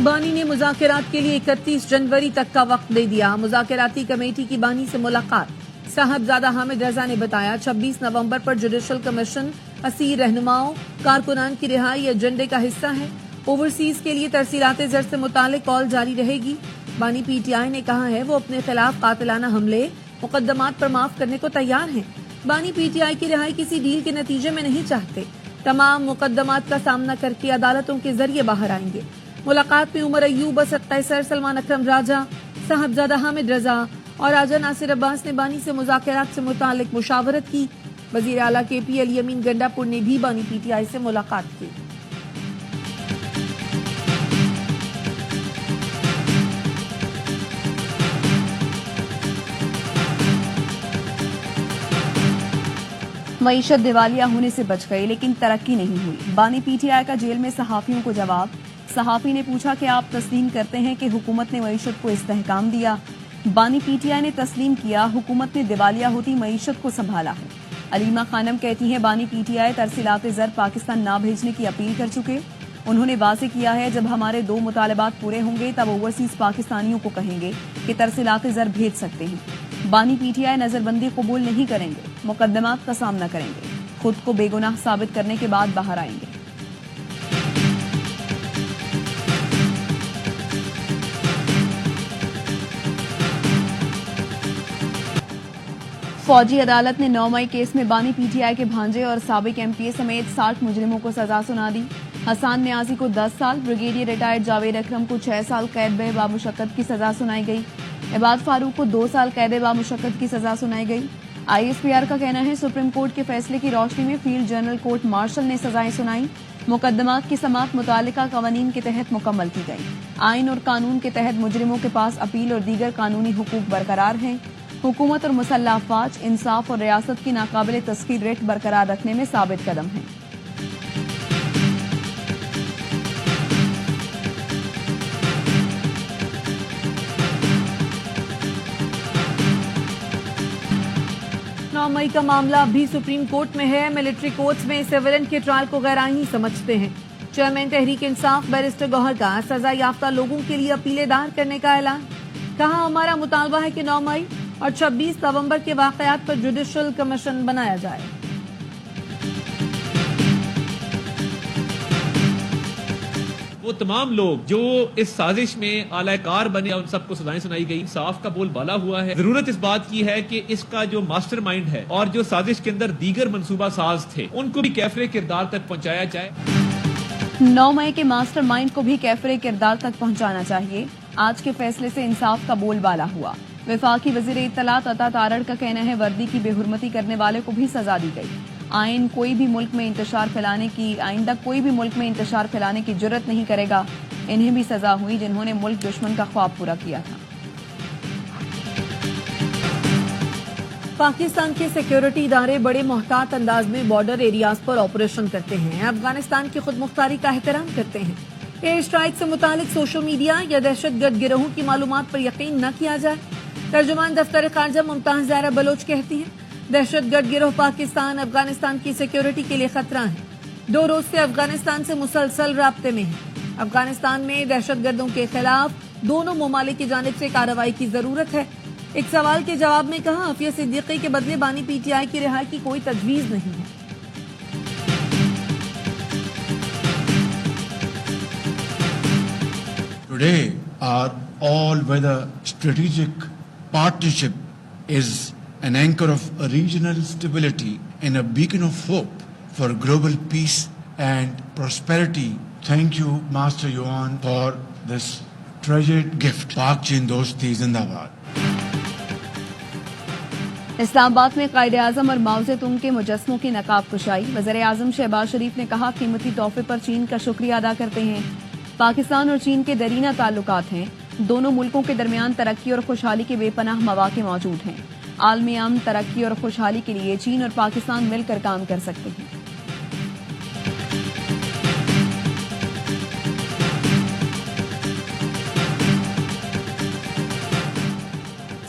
بانی نے مذاکرات کے لیے 31 جنوری تک کا وقت دے دیا. مذاکراتی کمیٹی کی بانی سے ملاقات. صاحبزادہ حامد رضا نے بتایا 26 نومبر پر جوڈیشل کمیشن اسیر رہنماؤں کارکنان کی رہائی ایجنڈے کا حصہ ہے. اوورسیز کے لیے ترسیلات زر سے متعلق کال جاری رہے گی. بانی پی ٹی آئی نے کہا ہے وہ اپنے خلاف قاتلانہ حملے مقدمات پر معاف کرنے کو تیار ہیں. بانی پی ٹی آئی کی رہائی کسی ڈیل کے نتیجے میں نہیں چاہتے. تمام مقدمات کا سامنا کر کے عدالتوں کے ذریعے باہر آئیں گے. ملاقات میں عمر ایوب، اسد قیصر، سلمان اکرم راجہ، صاحبزادہ حامد رضا اور راجہ ناصر عباس نے بانی سے مذاکرات سے متعلق مشاورت کی. وزیر اعلیٰ کے پی ایل یمین گنڈا پور نے بھی بانی پی ٹی آئی سے ملاقات کی. معیشت دیوالیہ ہونے سے بچ گئی لیکن ترقی نہیں ہوئی. بانی پی ٹی آئی کا جیل میں صحافیوں کو جواب. صحافی نے پوچھا کہ آپ تسلیم کرتے ہیں کہ حکومت نے معیشت کو استحکام دیا؟ بانی پی ٹی آئی نے تسلیم کیا حکومت نے دیوالیہ ہوتی معیشت کو سنبھالا ہے. علیمہ خانم کہتی ہیں بانی پی ٹی آئی ترسیلات زر پاکستان نہ بھیجنے کی اپیل کر چکے. انہوں نے واضح کیا ہے جب ہمارے 2 مطالبات پورے ہوں گے تب اوورسیز پاکستانیوں کو کہیں گے کہ ترسیلات زر بھیج سکتے ہیں. بانی پی ٹی آئی نظر بندی قبول نہیں کریں گے، مقدمات کا سامنا کریں گے، خود کو بے گناہ ثابت کرنے کے بعد باہر آئیں گے. فوجی عدالت نے 9 مئی کیس میں بانی پی ٹی آئی کے بھانجے اور سابق ایم پی اے سمیت 60 مجرموں کو سزا سنا دی. حسان نیازی کو 10 سال، بریگیڈیئر ریٹائرڈ جاوید اکرم کو 6 سال قید بامشقت کی سزا سنائی گئی. عباد فاروق کو 2 سال قید بامشقت کی سزا سنائی گئی. آئی ایس پی آر کا کہنا ہے سپریم کورٹ کے فیصلے کی روشنی میں فیلڈ جنرل کورٹ مارشل نے سزائیں سنائی. مقدمات کی سماعت متعلقہ قوانین کے تحت مکمل کی گئی. آئین اور قانون کے تحت مجرموں کے پاس اپیل اور دیگر قانونی حقوق برقرار ہیں. حکومت اور مسلح افواج انصاف اور ریاست کی ناقابل تسخیر ریٹ برقرار رکھنے میں ثابت قدم ہیں. نو مئی کا معاملہ اب بھی سپریم کورٹ میں ہے. ملٹری کورٹس میں سیورنٹ کے ٹرائل کو غیر آئینی سمجھتے ہیں. چیئرمین تحریک انصاف بیرسٹر گوہر کا سزا یافتہ لوگوں کے لیے اپیلیں دائر کرنے کا اعلان. کہا ہمارا مطالبہ ہے کہ 9 مئی اور 26 نومبر کے واقعات پر جوڈیشل کمیشن بنایا جائے. وہ تمام لوگ جو اس سازش میں اعلی کار بنے ان سب کو سزائیں سنائی گئی. انصاف کا بول بالا ہوا ہے. ضرورت اس بات کی ہے کہ اس کا جو ماسٹر مائنڈ ہے اور جو سازش کے اندر دیگر منصوبہ ساز تھے ان کو بھی کیفر کردار تک پہنچایا جائے. 9 مئی کے ماسٹر مائنڈ کو بھی کیفر کردار تک پہنچانا چاہیے. آج کے فیصلے سے انصاف کا بول بالا ہوا. وفاقی وزیر اطلاعات عطا تارڑ کا کہنا ہے وردی کی بے حرمتی کرنے والے کو بھی سزا دی گئی. آئندہ کوئی بھی ملک میں انتشار پھیلانے کی جرت نہیں کرے گا. انہیں بھی سزا ہوئی جنہوں نے ملک دشمن کا خواب پورا کیا تھا. پاکستان کے سیکیورٹی ادارے بڑے محتاط انداز میں بارڈر ایریاز پر آپریشن کرتے ہیں. افغانستان کی خود مختاری کا احترام کرتے ہیں. ایئر اسٹرائک سے متعلق سوشل میڈیا یا دہشت گرد گروہوں کی معلومات پر یقین نہ کیا جائے. ترجمان دفتر خارجہ ممتاز زہرا بلوچ کہتی ہیں دہشت گرد گروہ پاکستان افغانستان کی سیکیورٹی کے لیے خطرہ ہیں. 2 روز سے افغانستان سے مسلسل رابطے میں ہیں. افغانستان میں دہشت گردوں کے خلاف دونوں ممالک کی جانب سے کارروائی کی ضرورت ہے. ایک سوال کے جواب میں کہا عافیہ صدیقی کے بدلے بانی پی ٹی آئی کی رہائی کی کوئی تجویز نہیں ہے. Today, our all-weather strategic partnership is an anchor of regional stability and a beacon of hope for global peace and prosperity. Thank you, Master Yuan, for this treasured gift. Pak Chin Dosti Zindabad. اسلام آباد میں قائد اعظم اور ماؤ زے تونگ کے مجسموں کی نقاب کشائی. وزیر اعظم شہباز شریف نے کہا قیمتی تحفے پر چین کا شکریہ ادا کرتے ہیں. پاکستان اور چین کے درینہ تعلقات ہیں. دونوں ملکوں کے درمیان ترقی اور خوشحالی کے بے پناہ مواقع موجود ہیں. عالمی امن، ترقی اور خوشحالی کے لیے چین اور پاکستان مل کر کام کر سکتے ہیں.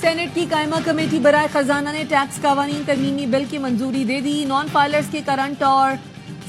سینٹ کی قائمہ کمیٹی برائے خزانہ نے ٹیکس قوانین ترمیمی بل کی منظوری دے دی. نان فائلرز کے کرنٹ اور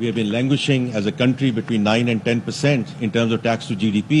We have been languishing as a country between 9 and 10% in terms of tax to GDP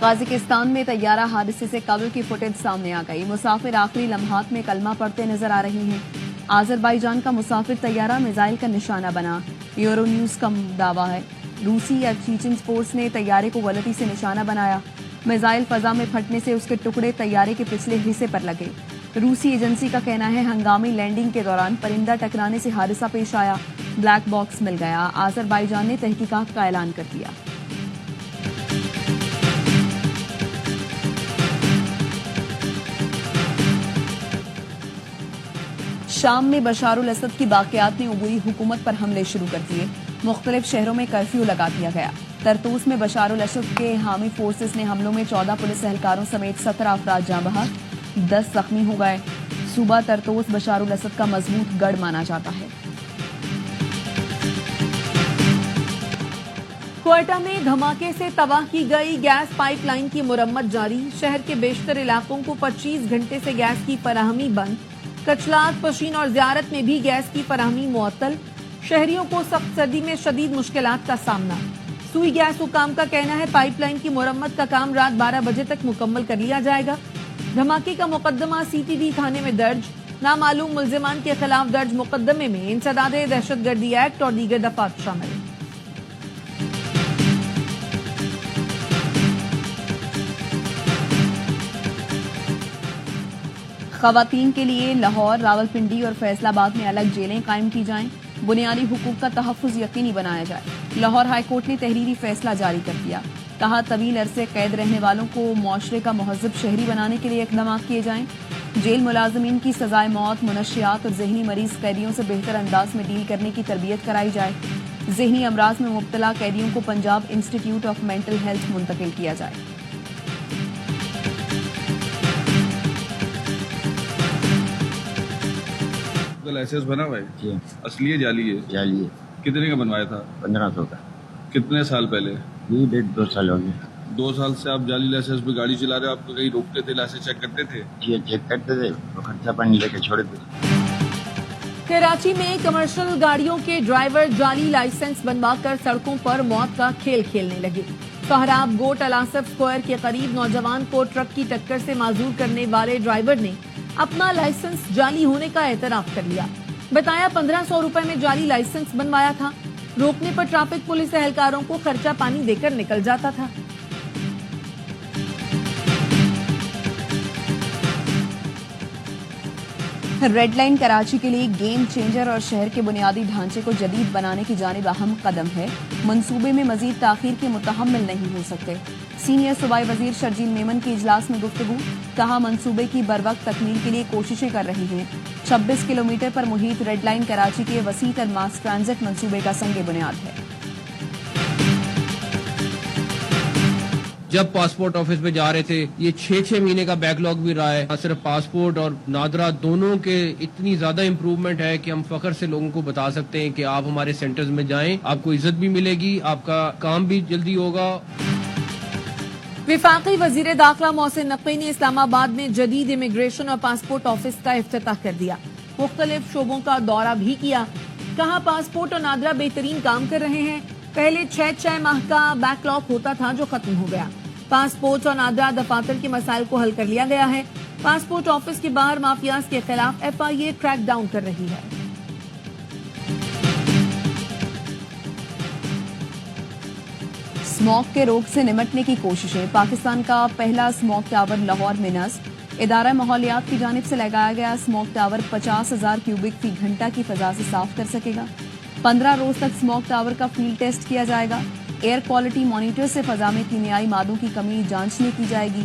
Kazakhstan میں طیارہ حادثے سے قبل کی فوٹیج سامنے آ گئی. مسافر آخری لمحات میں کلمہ پڑھتے نظر آ رہی ہیں. آذربائیجان کا مسافر طیارہ میزائل کا نشانہ بنا. یورو نیوز کا دعویٰ ہے روسی یا چیچن فورس نے طیارے کو غلطی سے نشانہ بنایا. میزائل فضا میں پھٹنے سے اس کے ٹکڑے طیارے کے پچھلے حصے پر لگے. روسی ایجنسی کا کہنا ہے ہنگامی لینڈنگ کے دوران پرندہ ٹکرانے سے حادثہ پیش آیا. بلیک باکس مل گیا. آذربائیجان نے تحقیقات کا اعلان کر دیا. شام میں بشار الاسد کی باقیات نے عبوری حکومت پر حملے شروع کر دیے. مختلف شہروں میں کرفیو لگا دیا گیا. طرطوس میں بشار الاسد کے حامی فورسز نے حملوں میں 14 پولیس اہلکاروں سمیت 17 افراد جاں بحق، 10 زخمی ہو گئے. صوبہ طرطوس بشار الاسد کا مضبوط گڑھ مانا جاتا ہے. کوئٹہ میں دھماکے سے تباہ کی گئی گیس پائپ لائن کی مرمت جاری. شہر کے بیشتر علاقوں کو 25 گھنٹے سے گیس کی فراہمی بند. کچلاک، پشین اور زیارت میں بھی گیس کی فراہمی معطل. شہریوں کو سخت سردی میں شدید مشکلات کا سامنا. سوئی گیس حکام کا کہنا ہے پائپ لائن کی مرمت کا کام رات 12 بجے تک مکمل کر لیا جائے گا. دھماکے کا مقدمہ CTD تھانے میں درج. نامعلوم ملزمان کے خلاف درج مقدمے میں انسداد دہشت گردی ایکٹ اور دیگر دفعات شامل. خواتین کے لیے لاہور، راولپنڈی اور فیصل آباد میں الگ جیلیں قائم کی جائیں. بنیادی حقوق کا تحفظ یقینی بنایا جائے. لاہور ہائی کورٹ نے تحریری فیصلہ جاری کر دیا. کہا طویل عرصے قید رہنے والوں کو معاشرے کا مہذب شہری بنانے کے لیے اقدامات کیے جائیں. جیل ملازمین کی سزائے موت، منشیات اور ذہنی مریض قیدیوں سے بہتر انداز میں ڈیل کرنے کی تربیت کرائی جائے. ذہنی امراض میں مبتلا قیدیوں کو Punjab institute of mental health منتقل کیا جائے. لائسنس بنا ہوا ہے جی اصلی ہے جعلی ہے؟ جعلی ہے. کتنے کا بنوایا تھا؟ 1500 کا. کتنے سال پہلے؟ یہ 1.5-2 سال ہو گئے. 2 سال سے آپ جعلی لائسنس پہ گاڑی چلا رہے ہیں. آپ کو کہیں روکتے تھے، لائسنس چیک کرتے تھے؟ جی چیک کرتے تھے، خرچہ پانی لے کے چھوڑ دیتے. کراچی میں کمرشل گاڑیوں کے ڈرائیور جعلی لائسنس بنوا کر سڑکوں پر موت کا کھیل کھیلنے لگے. سہراب گوٹ الاسف اسکوائر کے قریب نوجوان کو ٹرک کی ٹکر سے معذور کرنے والے ڈرائیور نے اپنا لائسنس جعلی ہونے کا اعتراف کر لیا. بتایا 1500 روپے میں جعلی لائسنس بنوایا تھا. روکنے پر ٹریفک پولیس اہلکاروں کو خرچہ پانی دے کر نکل جاتا تھا. ریڈ لائن کراچی کے لیے گیم چینجر اور شہر کے بنیادی ڈھانچے کو جدید بنانے کی جانب اہم قدم ہے. منصوبے میں مزید تاخیر کے متحمل نہیں ہو سکتے. سینئر صوبائی وزیر شرجیل میمن کی اجلاس میں گفتگو. کہا منصوبے کی بروقت تکمیل کے لیے کوششیں کر رہی ہیں. 26 کلومیٹر پر محیط ریڈ لائن کراچی کے وسیع تر ماس ٹرانزٹ منصوبے کا سنگ بنیاد ہے. جب پاسپورٹ آفس میں جا رہے تھے یہ 6 مہینے کا بیک لاگ بھی رہا ہے. صرف پاسپورٹ اور نادرا دونوں کے اتنی زیادہ امپروومنٹ ہے کہ ہم فخر سے لوگوں کو بتا سکتے ہیں کہ آپ ہمارے سینٹرز میں جائیں، آپ کو عزت بھی ملے گی، آپ کا کام بھی جلدی ہوگا. وفاقی وزیر داخلہ محسن نقوی نے اسلام آباد میں جدید امیگریشن اور پاسپورٹ آفس کا افتتاح کر دیا. مختلف شعبوں کا دورہ بھی کیا. کہا پاسپورٹ اور نادرا بہترین کام کر رہے ہیں. پہلے 6 ماہ کا بیک لاگ ہوتا تھا جو ختم ہو گیا. پاسپورٹ اور نادرا دفاتر کے مسائل کو حل کر لیا گیا ہے. پاسپورٹ آفس کے باہر مافیاز کے خلاف FIA ٹریک ڈاؤن کر رہی ہے. اسموگ کے روک سے نمٹنے کی کوششیں. پاکستان کا پہلا اسموگ ٹاور لاہور میں نصب. ادارہ ماحولیات کی جانب سے لگایا گیا اسموگ ٹاور 50,000 کیوبک فی گھنٹہ کی فضا سے صاف کر سکے گا. 15 روز تک اسموگ ٹاور کا فیلڈ ٹیسٹ کیا جائے گا. ایئر کوالٹی مانیٹر سے فضا میں کیمیائی مادوں کی کمی جانچنے کی جائے گی.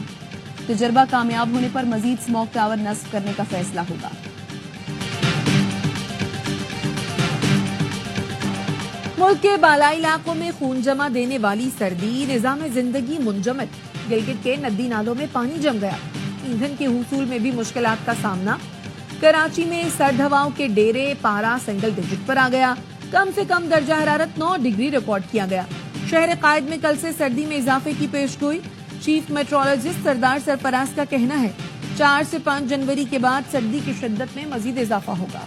تجربہ کامیاب ہونے پر مزید اسموگ ٹاور نصب کرنے کا فیصلہ ہوگا. ملک کے بالائی علاقوں میں خون جمع دینے والی سردی، نظام زندگی منجمد. گلگت کے ندی نالوں میں پانی جم گیا. ایندھن کے حصول میں بھی مشکلات کا سامنا. کراچی میں سرد ہواؤں کے ڈیرے، پارا سنگل ڈیجٹ پر آ گیا. کم سے کم درجہ حرارت 9 ڈگری ریکارڈ کیا گیا. شہر قائد میں کل سے سردی میں اضافے کی پیش گوئی. چیف میٹرولوجسٹ سردار سرفراز کا کہنا ہے 4 سے 5 جنوری کے بعد سردی کی شدت میں مزید اضافہ ہوگا.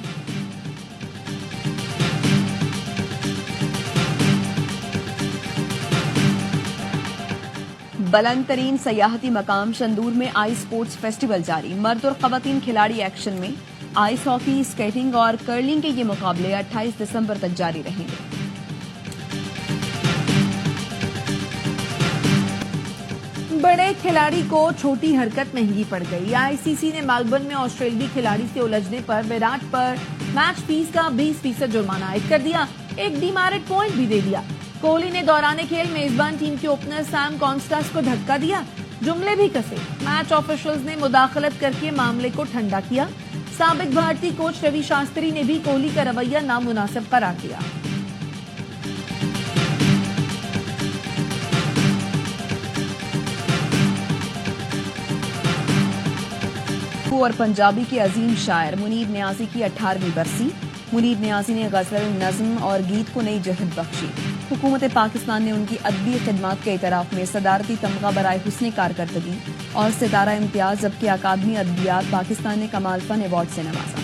بلند ترین سیاحتی مقام شندور میں آئس سپورٹس فیسٹیول جاری. مرد اور خواتین کھلاڑی ایکشن میں. آئس ہاکی، اسکیٹنگ اور کرلنگ کے یہ مقابلے 28 دسمبر تک جاری رہیں گے. بڑے کھلاڑی کو چھوٹی حرکت مہنگی پڑ گئی. آئی سی سی نے میلبرن میں آسٹریلوی کھلاڑی سے الجھنے پر وراٹ پر میچ فیس کا 20% جرمانہ عائد کر دیا. ایک ڈی میرٹ پوائنٹ بھی دے دیا. کوہلی نے دوران کھیل میزبان ٹیم کے اوپنر سیم کانسٹاس کو دھکا دیا. جملے بھی کسے. میچ آفیشلز نے مداخلت کر کے معاملے کو ٹھنڈا کیا. سابق بھارتی کوچ روی شاستری نے بھی کوہلی کا رویہ نامناسب قرار دیا. اور پنجابی کے عظیم شاعر منیر نیازی کی 18ویں برسی. منیر نیازی نے غزل، نظم اور گیت کو نئی جہت بخشی. حکومت پاکستان نے ان کی ادبی خدمات کے اعتراف میں صدارتی تمغہ برائے حسن کارکردگی اور ستارہ امتیاز، جبکہ اکادمی ادبیات پاکستان نے کمال فن ایوارڈ سے نوازا.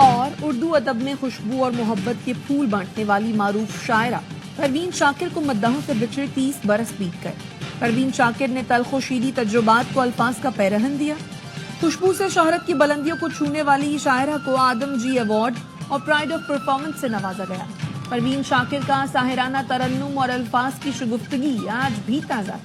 اور اردو ادب میں خوشبو اور محبت کے پھول بانٹنے والی معروف شاعرہ پروین شاکر کو مداحوں سے بچھڑے 30 برس بیت گئے. پروین شاکر نے تلخ و شیریں تجربات کو الفاظ کا پیرہن دیا. خوشبو سے شہرت کی بلندیوں کو چھونے والی شاعرہ کو آدم جی ایوارڈ اور پرائڈ آف پرفارمنس سے نوازا گیا. پروین شاکر کا ساحرانہ ترنم اور الفاظ کی شگفتگی آج بھی تازہ.